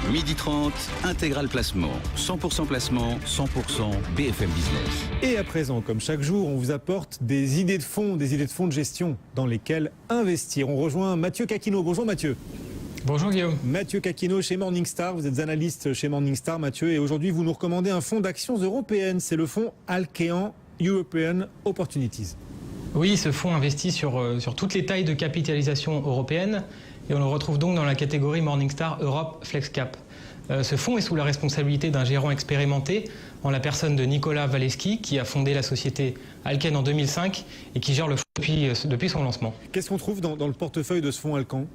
12h30, Intégral Placement. 100% placement, 100% BFM Business. Et à présent, comme chaque jour, on vous apporte des idées de fonds de gestion dans lesquels investir. On rejoint Mathieu Caquino. Bonjour Mathieu. Bonjour Guillaume. Mathieu Caquino chez Morningstar. Vous êtes analyste chez Morningstar, Mathieu. Et aujourd'hui, vous nous recommandez un fonds d'actions européennes. C'est le fonds Alkean European Opportunities. Oui, ce fonds investit sur toutes les tailles de capitalisation européennes et on le retrouve donc dans la catégorie Morningstar Europe FlexCap. Ce fonds est sous la responsabilité d'un gérant expérimenté en la personne de Nicolas Waleski qui a fondé la société Alken en 2005 et qui gère le fonds depuis son lancement. Qu'est-ce qu'on trouve dans le portefeuille de ce fonds Alkean ?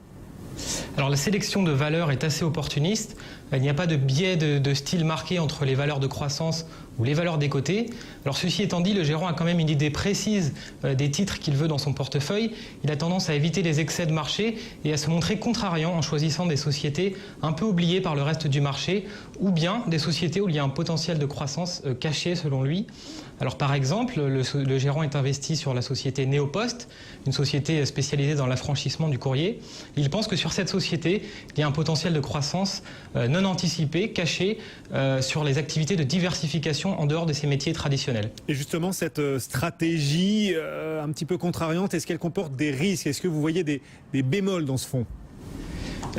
Alors la sélection de valeurs est assez opportuniste. Il n'y a pas de biais de style marqué entre les valeurs de croissance ou les valeurs des côtés. Alors ceci étant dit, le gérant a quand même une idée précise des titres qu'il veut dans son portefeuille. Il a tendance à éviter les excès de marché et à se montrer contrariant en choisissant des sociétés un peu oubliées par le reste du marché ou bien des sociétés où il y a un potentiel de croissance caché selon lui. Alors par exemple, le gérant est investi sur la société Neopost, une société spécialisée dans l'affranchissement du courrier. Il pense que sur cette société, il y a un potentiel de croissance non anticipé, caché sur les activités de diversification en dehors de ces métiers traditionnels. Et justement, cette stratégie un petit peu contrariante, est-ce qu'elle comporte des risques? Est-ce que vous voyez des bémols dans ce fonds?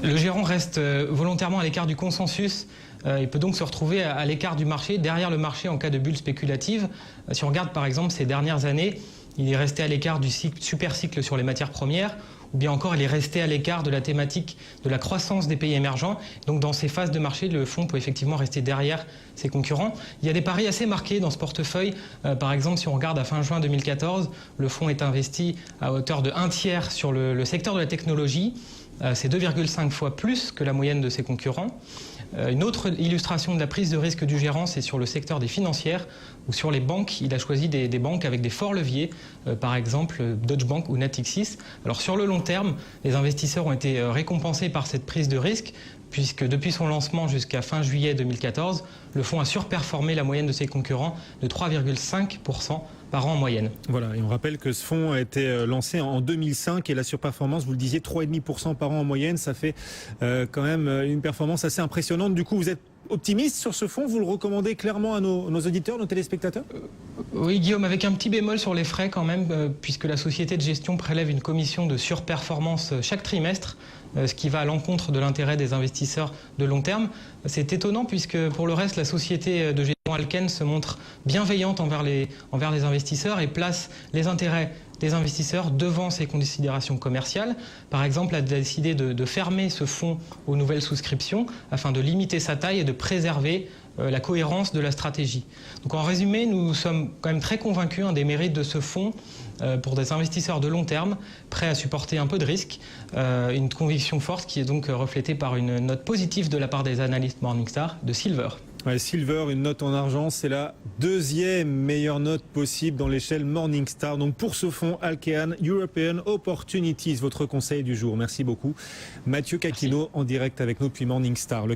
Le gérant reste volontairement à l'écart du consensus. Il peut donc se retrouver à l'écart du marché, derrière le marché en cas de bulle spéculative. Si on regarde par exemple ces dernières années, il est resté à l'écart du super cycle sur les matières premières, ou bien encore il est resté à l'écart de la thématique de la croissance des pays émergents. Donc dans ces phases de marché, le fonds peut effectivement rester derrière ses concurrents. Il y a des paris assez marqués dans ce portefeuille. Par exemple, si on regarde à fin juin 2014, le fonds est investi à hauteur de 1/3 sur le secteur de la technologie. C'est 2,5 fois plus que la moyenne de ses concurrents. Une autre illustration de la prise de risque du gérant, c'est sur le secteur des financières ou sur les banques. Il a choisi des banques avec des forts leviers, par exemple Deutsche Bank ou Natixis. Alors sur le long terme, les investisseurs ont été récompensés par cette prise de risque, puisque depuis son lancement jusqu'à fin juillet 2014, le fonds a surperformé la moyenne de ses concurrents de 3,5% par an en moyenne. Voilà, et on rappelle que ce fonds a été lancé en 2005 et la surperformance, vous le disiez, 3,5% par an en moyenne, ça fait quand même une performance assez impressionnante. Du coup, vous êtes optimiste sur ce fonds? Vous le recommandez clairement à nos auditeurs, nos téléspectateurs? Oui, Guillaume, avec un petit bémol sur les frais quand même, puisque la société de gestion prélève une commission de surperformance chaque trimestre, ce qui va à l'encontre de l'intérêt des investisseurs de long terme. C'est étonnant puisque pour le reste, la société de gestion Alken se montre bienveillante envers les investisseurs et place les intérêts des investisseurs devant ses considérations commerciales. Par exemple, elle a décidé de fermer ce fonds aux nouvelles souscriptions afin de limiter sa taille et de préserver la cohérence de la stratégie. Donc en résumé, nous sommes quand même très convaincus des mérites de ce fonds pour des investisseurs de long terme, prêts à supporter un peu de risque. Une conviction forte qui est donc reflétée par une note positive de la part des analystes Morningstar de Silver. Ouais, Silver, une note en argent, c'est la deuxième meilleure note possible dans l'échelle Morningstar. Donc pour ce fonds Alkean European Opportunities, votre conseil du jour. Merci beaucoup. Mathieu Caquino en direct avec nous depuis Morningstar.